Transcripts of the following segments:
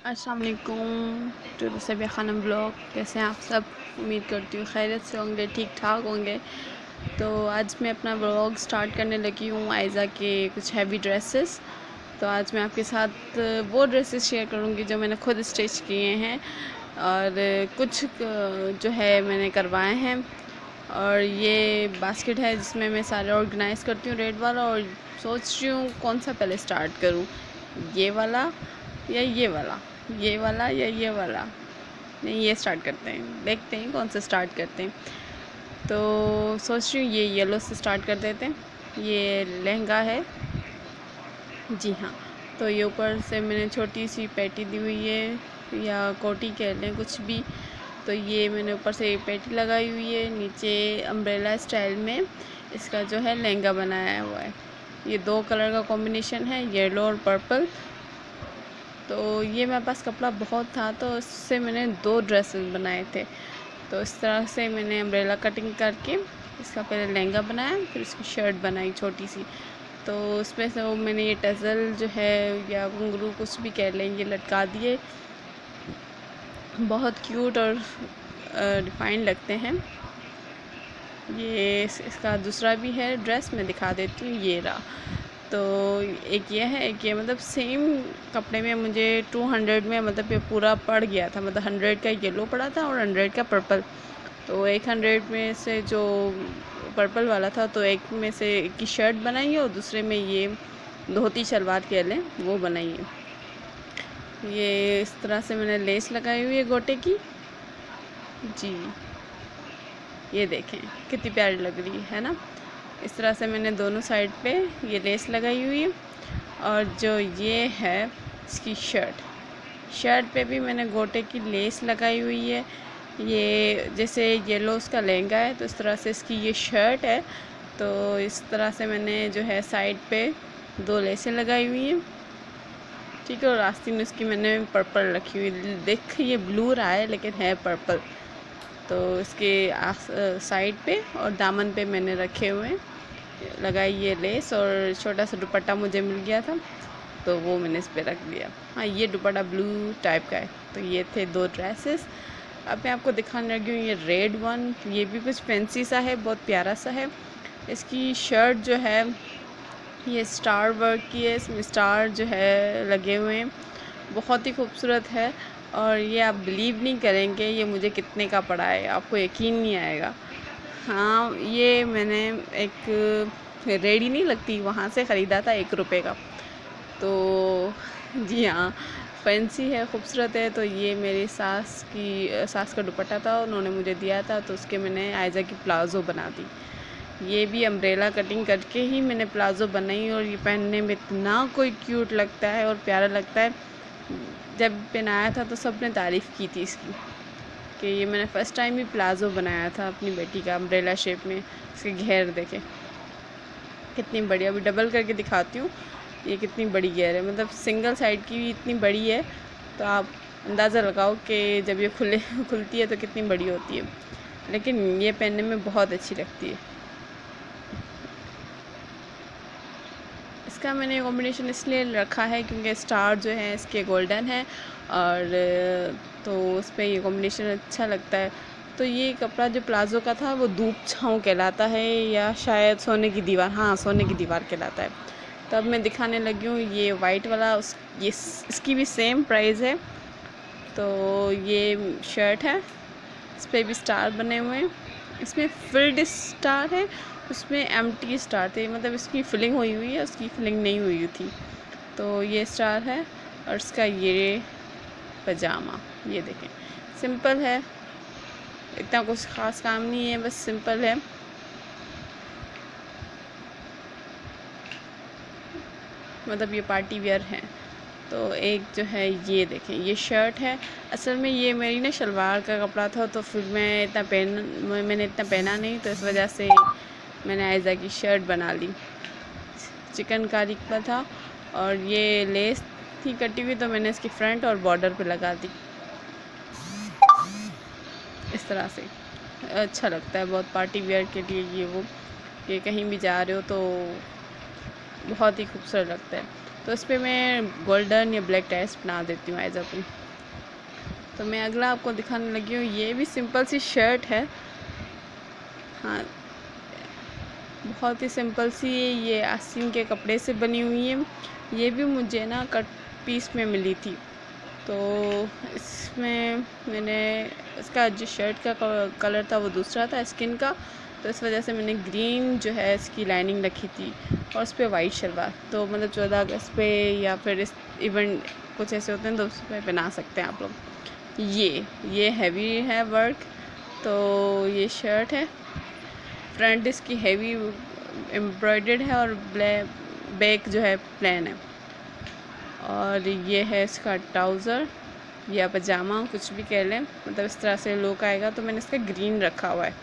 अस्सलाम वालेकुम to Sabiya Khanam blog. कैसे हैं आप सब? उम्मीद करती हूँ खैरियत से होंगे, ठीक ठाक होंगे। तो आज मैं अपना ब्लॉग स्टार्ट करने लगी हूँ आयज़ा के कुछ हैवी ड्रेसेस। तो आज मैं आपके साथ वो ड्रेसेस शेयर करूँगी जो मैंने खुद स्टिच किए हैं, और कुछ जो है मैंने करवाए हैं। और ये बास्केट है जिसमें मैं सारे ऑर्गेनाइज़ करती हूँ, रेड वाला। और सोच रही हूँ कौन सा पहले स्टार्ट करूँ, ये वाला या ये वाला, ये वाला या ये वाला। नहीं, ये स्टार्ट करते हैं, देखते हैं कौन सा स्टार्ट करते हैं। तो सोच रही हूँ ये येलो से स्टार्ट कर देते हैं। ये लहंगा है जी हाँ। तो ये ऊपर से मैंने छोटी सी पैटी दी हुई है, या कोटी कह लें, कुछ भी। तो ये मैंने ऊपर से एक पैटी लगाई हुई है, नीचे अम्ब्रेला स्टाइल में इसका जो है लहंगा बनाया हुआ है। ये दो कलर का कॉम्बिनेशन है, येलो और पर्पल। तो ये मेरे पास कपड़ा बहुत था, तो उससे मैंने 2 ड्रेसेस बनाए थे। तो इस तरह से मैंने अम्ब्रेला कटिंग करके इसका पहले लहंगा बनाया, फिर इसकी शर्ट बनाई छोटी सी। तो उसमें से वो मैंने ये टज़ल जो है या घुंघरू कुछ भी कह लें, ये लटका दिए। बहुत क्यूट और रिफाइंड लगते हैं। ये इसका दूसरा भी है ड्रेस, मैं दिखा देती हूँ, ये रहा। तो एक ये है, एक ये, मतलब सेम कपड़े में मुझे 200 में, मतलब ये पूरा पड़ गया था। मतलब 100 का येलो पड़ा था और 100 का पर्पल। तो 100 में से जो पर्पल वाला था, तो एक में से एक की शर्ट बनाई है और दूसरे में ये धोती शलवार कह लें, वो बनाई है। ये इस तरह से मैंने लेस लगाई हुई है गोटे की जी। ये देखें कितनी प्यारी लग रही है ना। इस तरह से मैंने दोनों साइड पे ये लेस लगाई हुई है। और जो ये है इसकी शर्ट पे भी मैंने गोटे की लेस लगाई हुई है। ये जैसे येलो उसका लहंगा है, तो इस तरह से इसकी ये शर्ट है। तो इस तरह से मैंने जो है साइड पे 2 लेसें लगाई हुई हैं, ठीक है। और आस्तीन में उसकी मैंने पर्पल रखी हुई, देख ये ब्लू रहा है लेकिन है पर्पल। तो इसके साइड पे और दामन पे मैंने रखे हुए लगाई ये लेस। और छोटा सा दुपट्टा मुझे मिल गया था, तो वो मैंने इस पे रख दिया। हाँ, ये दुपट्टा ब्लू टाइप का है। तो ये थे 2 ड्रेसेस। अब मैं आपको दिखाने लगी हूँ ये रेड वन। ये भी कुछ फैंसी सा है, बहुत प्यारा सा है। इसकी शर्ट जो है ये स्टार वर्क की है, इसमें स्टार जो है लगे हुए हैं, बहुत ही खूबसूरत है। और ये आप बिलीव नहीं करेंगे ये मुझे कितने का पड़ा है, आपको यकीन नहीं आएगा। हाँ, ये मैंने एक रेडी नहीं लगती वहाँ से ख़रीदा था, 1 रुपये का। तो जी हाँ, फैंसी है, खूबसूरत है। तो ये मेरी सास का दुपट्टा था, उन्होंने मुझे दिया था, तो उसके मैंने आयज़ा की प्लाज़ो बना दी। ये भी अम्ब्रेला कटिंग करके ही मैंने प्लाज़ो बनाई, और ये पहनने में इतना कोई क्यूट लगता है और प्यारा लगता है। जब पहनाया था तो सब ने तारीफ़ की थी इसकी, कि ये मैंने फ़र्स्ट टाइम ही प्लाज़ो बनाया था अपनी बेटी का, अम्ब्रेला शेप में। इसके घेर देखें कितनी बढ़िया। अभी डबल करके दिखाती हूँ, ये कितनी बड़ी घेर है, मतलब सिंगल साइड की भी इतनी बड़ी है। तो आप अंदाज़ा लगाओ कि जब ये खुलती है तो कितनी बड़ी होती है। लेकिन ये पहनने में बहुत अच्छी लगती है। इसका मैंने कॉम्बिनेशन इसलिए रखा है क्योंकि स्टार जो है इसके गोल्डन है, और तो उस पर ये कॉम्बिनेशन अच्छा लगता है। तो ये कपड़ा जो प्लाज़ो का था वो धूप छाँव कहलाता है, या शायद सोने की दीवार, हाँ सोने की दीवार कहलाता है। तो अब मैं दिखाने लगी हूँ ये वाइट वाला, इसकी भी सेम प्राइस है। तो ये शर्ट है, इस पर भी स्टार बने हुए हैं। इसमें फिल्ड स्टार है, उसमें एम्प्टी स्टार थे, मतलब इसकी फिलिंग हुई हुई है, उसकी फिलिंग नहीं हुई थी। तो ये स्टार है। और इसका ये पजामा, ये देखें, सिंपल है, इतना कुछ ख़ास काम नहीं है, बस सिंपल है। मतलब ये पार्टी वेयर है। तो एक जो है ये देखें, ये शर्ट है। असल में ये मेरी ना शलवार का कपड़ा था, तो फिर मैंने इतना पहना नहीं, तो इस वजह से मैंने आयज़ा की शर्ट बना ली। चिकनकारी का था, और ये लेस थी कटी हुई, तो मैंने इसकी फ्रंट और बॉर्डर पे लगा दी इस तरह से। अच्छा लगता है बहुत पार्टी वेयर के लिए ये कहीं भी जा रहे हो तो बहुत ही खूबसूरत लगता है। तो उस पर मैं गोल्डन या ब्लैक टाइल्स बना देती हूँ एज अ। तो मैं अगला आपको दिखाने लगी हूँ। ये भी सिंपल सी शर्ट है, हाँ, बहुत ही सिंपल सी। ये आस्तीन के कपड़े से बनी हुई है। ये भी मुझे ना कट पीस में मिली थी। तो इसमें मैंने इसका जो शर्ट का कलर था वो दूसरा था, स्किन का, तो इस वजह से मैंने ग्रीन जो है इसकी लाइनिंग रखी थी और उस पर वाइट शलवार। तो मतलब 14 अगस्त पे या फिर इस इवेंट कुछ ऐसे होते हैं तो उस पर पहना सकते हैं आप लोग। ये हैवी है वर्क। तो ये शर्ट है, फ्रंट इसकी हैवी एम्ब्रॉयडर्ड है और बैक जो है प्लेन है। और ये है इसका ट्राउज़र या पजामा, कुछ भी कह लें, मतलब इस तरह से लुक आएगा। तो मैंने इसका ग्रीन रखा हुआ है,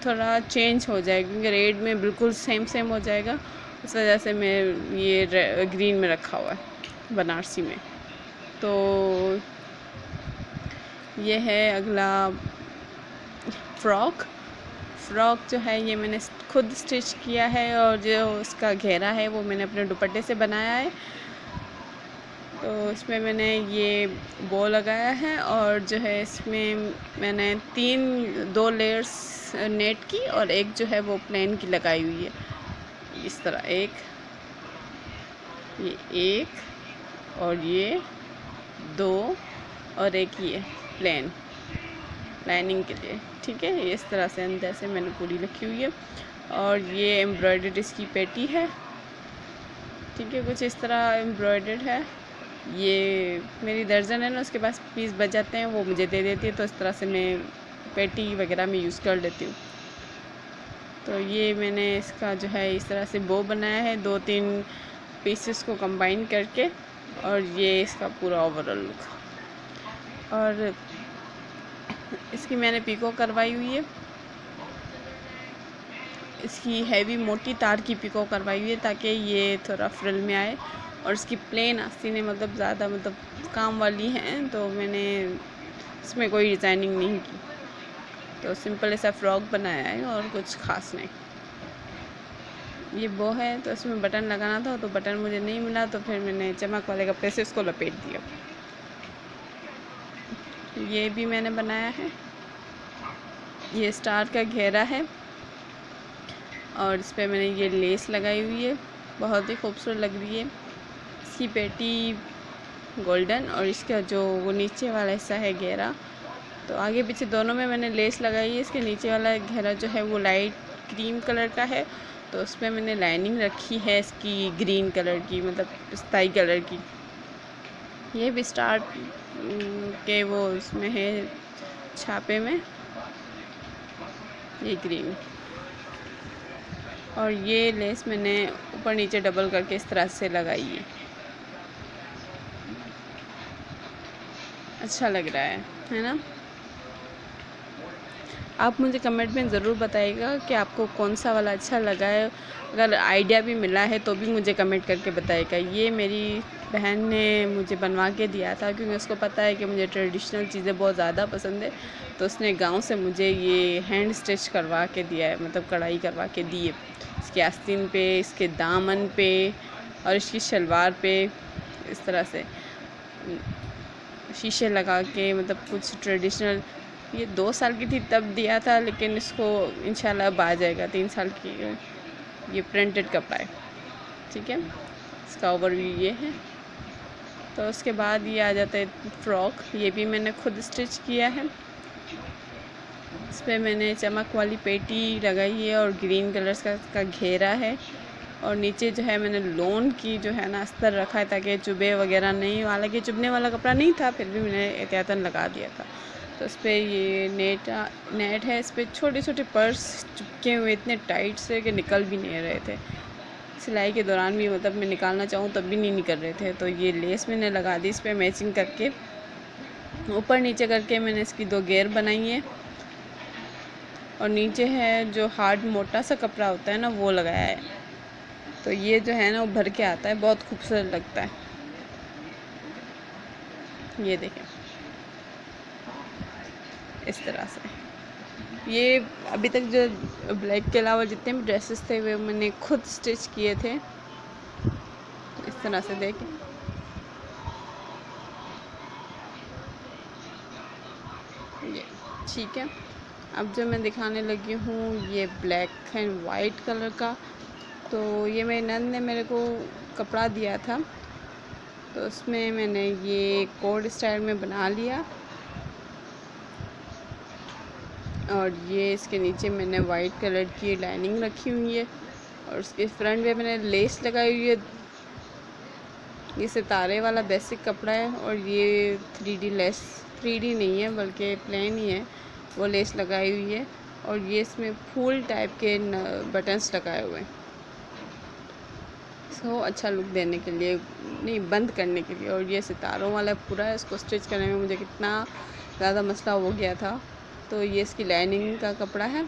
थोड़ा चेंज हो जाएगा क्योंकि रेड में बिल्कुल सेम हो जाएगा, इस वजह से मैं ये ग्रीन में रखा हुआ है, बनारसी में। तो ये है अगला फ़्रॉक जो है ये मैंने खुद स्टिच किया है और जो उसका घेरा है वो मैंने अपने दुपट्टे से बनाया है। तो इसमें मैंने ये बो लगाया है और जो है इसमें मैंने 2 लेयर्स नेट की और एक जो है वो प्लेन की लगाई हुई है। इस तरह एक और ये 2 और एक ये प्लेन लाइनिंग के लिए, ठीक है। ये इस तरह से अंदर से मैंने पूरी रखी हुई है। और ये एम्ब्रॉयडर्ड इसकी पेटी है, ठीक है, कुछ इस तरह एम्ब्रॉयडर्ड है। ये मेरी दर्जन है ना, उसके पास पीस बच जाते हैं, वो मुझे दे देती है, तो इस तरह से मैं पेटी वगैरह में यूज़ कर लेती हूँ। तो ये मैंने इसका जो है इस तरह से बो बनाया है 2-3 पीसेस को कंबाइन करके, और ये इसका पूरा ओवरऑल लुक। और इसकी मैंने पिको करवाई हुई है, इसकी हैवी मोटी तार की पिको करवाई हुई है ताकि ये थोड़ा फ्रिल में आए। और इसकी प्लेन आस्तीनें मतलब ज़्यादा मतलब काम वाली हैं, तो मैंने इसमें कोई डिज़ाइनिंग नहीं की। तो सिंपल ऐसा फ्रॉक बनाया है और कुछ ख़ास नहीं। ये बो है तो इसमें बटन लगाना था, तो बटन मुझे नहीं मिला, तो फिर मैंने चमक वाले कपड़े से इसको लपेट दिया। ये भी मैंने बनाया है, ये स्टार का घेरा है और इस पर मैंने ये लेस लगाई हुई है, बहुत ही खूबसूरत लग रही है। इसकी पेटी गोल्डन और इसका जो वो नीचे वाला हिस्सा है घेरा, तो आगे पीछे दोनों में मैंने लेस लगाई है। इसके नीचे वाला घेरा जो है वो लाइट क्रीम कलर का है, तो उसमें मैंने लाइनिंग रखी है इसकी ग्रीन कलर की, मतलब पिस्ताई कलर की। ये भी स्टार के वो उसमें है छापे में, ये ग्रीन। और ये लेस मैंने ऊपर नीचे डबल करके इस तरह से लगाई है, अच्छा लग रहा है ना। आप मुझे कमेंट में ज़रूर बताइएगा कि आपको कौन सा वाला अच्छा लगा है। अगर आइडिया भी मिला है तो भी मुझे कमेंट करके बताइएगा। ये मेरी बहन ने मुझे बनवा के दिया था क्योंकि उसको पता है कि मुझे ट्रेडिशनल चीज़ें बहुत ज़्यादा पसंद है, तो उसने गांव से मुझे ये हैंड स्टिच करवा के दिया है, मतलब कढ़ाई करवा के दी है। इसके आस्तीन पे, इसके दामन पे और इसकी शलवार पे इस तरह से शीशे लगा के, मतलब कुछ ट्रेडिशनल। ये 2 साल की थी तब दिया था, लेकिन इसको इंशाल्लाह अब आ जाएगा 3 साल की। ये प्रिंटेड कपड़ा है, ठीक है। इसका ओवरव्यू ये है। तो उसके बाद ये आ जाता है फ्रॉक, ये भी मैंने खुद स्टिच किया है। इस पर मैंने चमक वाली पेटी लगाई है और ग्रीन कलर का घेरा है, और नीचे जो है मैंने लोन की जो है ना अस्तर रखा है ताकि चुभे वगैरह नहीं, हालांकि चुभने वाला कपड़ा नहीं था, फिर भी मैंने एहतियातन लगा दिया था। तो इस पर ये नेट है, इस पर छोटे छोटे पर्स चिपके हुए इतने टाइट से कि निकल भी नहीं रहे थे। सिलाई के दौरान भी मतलब मैं निकालना चाहूँ तब भी नहीं निकल रहे थे। तो ये लेस मैंने लगा दी इस पर मैचिंग करके, ऊपर नीचे करके मैंने इसकी 2 घेर बनाई है। और नीचे है जो हार्ड मोटा सा कपड़ा होता है ना, वो लगाया है। तो ये जो है ना वो भर के आता है, बहुत खूबसूरत लगता है। ये देखें इस तरह से। ये अभी तक जो ब्लैक के अलावा जितने भी ड्रेसेस थे वो मैंने खुद स्टिच किए थे। तो इस तरह से देखें। ये ठीक है। अब जो मैं दिखाने लगी हूँ ये ब्लैक एंड वाइट कलर का। तो ये मेरी नंद ने मेरे को कपड़ा दिया था, तो उसमें मैंने ये कोट स्टाइल में बना लिया। और ये इसके नीचे मैंने वाइट कलर की लाइनिंग रखी हुई है और उसके फ्रंट पे मैंने लेस लगाई हुई है। ये सितारे वाला बेसिक कपड़ा है और ये 3D लेस, 3D नहीं है बल्कि प्लेन ही है, वो लेस लगाई हुई है। और ये इसमें फूल टाइप के बटन्स लगाए हुए हैं, इसको अच्छा लुक देने के लिए, नहीं बंद करने के लिए। और ये सितारों वाला पूरा है, इसको स्टिच करने में मुझे कितना ज़्यादा मसला हो गया था। तो ये इसकी लाइनिंग का कपड़ा है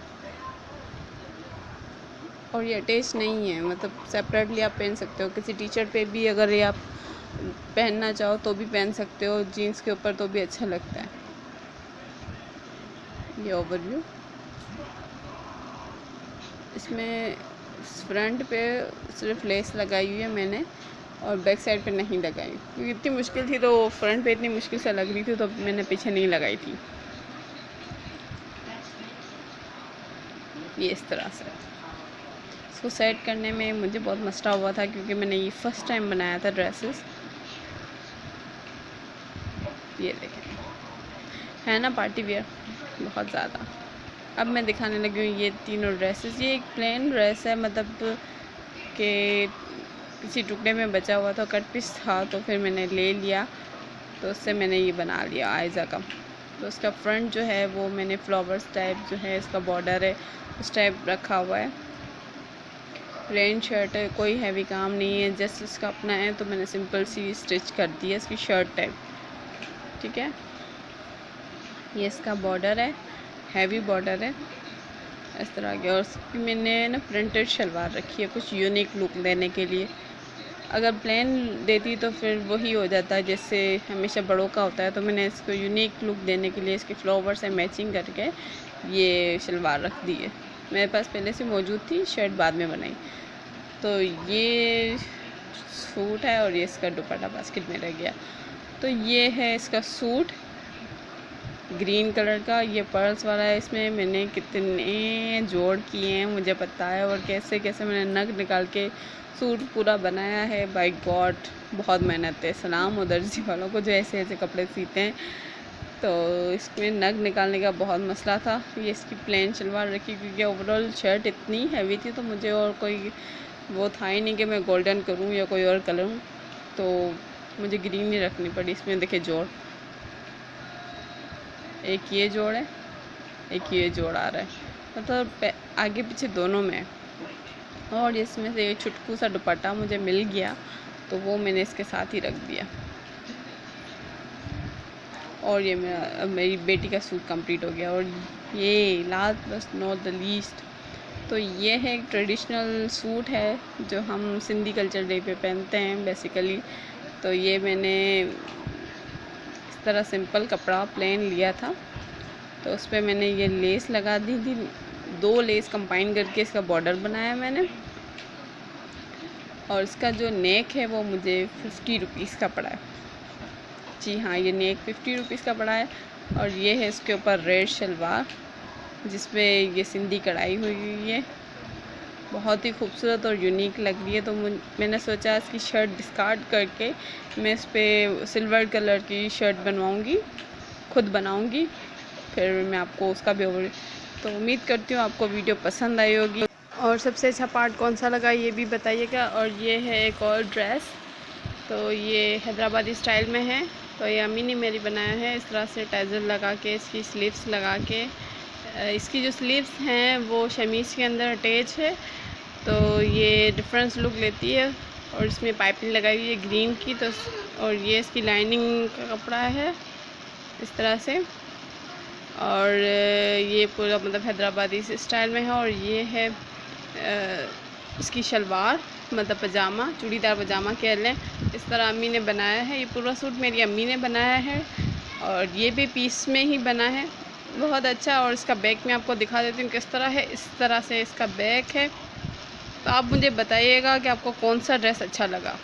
और ये अटैच नहीं है, मतलब सेपरेटली आप पहन सकते हो। किसी टी शर्ट पे भी अगर ये आप पहनना चाहो तो भी पहन सकते हो, जीन्स के ऊपर तो भी अच्छा लगता है। ये ओवरव्यू, इसमें फ्रंट पे सिर्फ लेस लगाई हुई है मैंने और बैक साइड पे नहीं लगाई क्योंकि इतनी मुश्किल थी, तो फ्रंट पे इतनी मुश्किल से लग रही थी तो मैंने पीछे नहीं लगाई थी। ये इस तरह से इसको सेट करने में मुझे बहुत मसला हुआ था क्योंकि मैंने ये फ़र्स्ट टाइम बनाया था ड्रेसेस। ये देखें, है ना पार्टी वियर बहुत ज़्यादा। अब मैं दिखाने लगी हूँ ये तीनों ड्रेसेस। ये एक प्लेन ड्रेस है, मतलब कि किसी टुकड़े में बचा हुआ था, कट पीस था, तो फिर मैंने ले लिया, तो उससे मैंने ये बना लिया आयज़ा का। तो उसका फ्रंट जो है वो मैंने फ्लावर्स टाइप जो है इसका बॉर्डर है उस टाइप रखा हुआ है। प्लेन शर्ट है, कोई हैवी काम नहीं है, जस्ट इसका अपना है, तो मैंने सिंपल सी स्टिच कर दी है इसकी शर्ट टाइप। ठीक है, ये इसका बॉर्डर है, हैवी बॉर्डर है इस तरह के। और उसकी मैंने ना प्रिंटेड शलवार रखी है कुछ यूनिक लुक देने के लिए। अगर प्लेन देती तो फिर वही हो जाता है जैसे हमेशा बड़ों का होता है, तो मैंने इसको यूनिक लुक देने के लिए इसके फ्लावर से मैचिंग करके ये शलवार रख दी है। मेरे पास पहले से मौजूद थी, शर्ट बाद में बनाई। तो ये सूट है और ये इसका दुपट्टा बास्केट में रह गया। तो ये है इसका सूट ग्रीन कलर का, ये पर्ल्स वाला है। इसमें मैंने कितने जोड़ किए हैं मुझे पता है, और कैसे कैसे मैंने नग निकाल के सूट पूरा बनाया है। बाय गॉड बहुत मेहनत है, सलाम उधर दर्जी वालों को जो ऐसे ऐसे कपड़े सीते हैं। तो इसमें नग निकालने का बहुत मसला था। ये इसकी प्लेन शलवार रखी क्योंकि ओवरऑल शर्ट इतनी हैवी थी, तो मुझे और कोई वो था ही नहीं कि मैं गोल्डन करूँ या कोई और कलर हूँ, तो मुझे ग्रीन ही रखनी पड़ी। इसमें देखिए जोड़, एक ये जोड़ है, एक ये जोड़ आ रहा है, मतलब आगे पीछे दोनों में। और इसमें से एक छुटकू सा दुपट्टा मुझे मिल गया, तो वो मैंने इसके साथ ही रख दिया। और ये मेरी बेटी का सूट कंप्लीट हो गया। और ये last but not the least, तो ये है एक ट्रेडिशनल सूट है जो हम सिंधी कल्चर डे पे पहनते हैं बेसिकली। तो ये मैंने इस तरह सिंपल कपड़ा प्लेन लिया था, तो उस पर मैंने ये लेस लगा दी थी, 2 लेस कंबाइन करके इसका बॉर्डर बनाया मैंने। और इसका जो नेक है वो मुझे 50 रुपीज़ का पड़ा है। जी हाँ, ये नेक 50 रुपीज़ का पड़ा है। और ये है इसके ऊपर रेड शलवार जिसपे ये सिंधी कढ़ाई हुई है, बहुत ही खूबसूरत और यूनिक लग रही है। तो मैंने सोचा इसकी शर्ट डिस्कार्ड करके मैं इस पर सिल्वर कलर की शर्ट बनवाऊँगी, खुद बनाऊँगी, फिर मैं आपको उसका भी ओवर। तो उम्मीद करती हूँ आपको वीडियो पसंद आई होगी, और सबसे अच्छा पार्ट कौन सा लगा ये भी बताइएगा। और ये है एक और ड्रेस, तो ये हैदराबादी स्टाइल में है। तो ये अम्मी ने मेरी बनाया है इस तरह से टाइजर लगा के, इसकी स्लीव्स लगा के। इसकी जो स्लीव्स हैं वो शमीज़ के अंदर अटैच है, तो ये डिफरेंस लुक लेती है। और इसमें पाइपिंग लगाई हुई है ग्रीन की। तो और ये इसकी लाइनिंग का कपड़ा है इस तरह से। और ये पूरा मतलब हैदराबादी स्टाइल में है। और ये है इसकी शलवार, मतलब पजामा, चूड़ीदार पजामा कह लें, इस तरह अम्मी ने बनाया है। ये पूरा सूट मेरी अम्मी ने बनाया है और ये भी पीस में ही बना है, बहुत अच्छा। और इसका बैक मैं आपको दिखा देती हूँ किस तरह है। इस तरह से इसका बैक है। तो आप मुझे बताइएगा कि आपको कौन सा ड्रेस अच्छा लगा।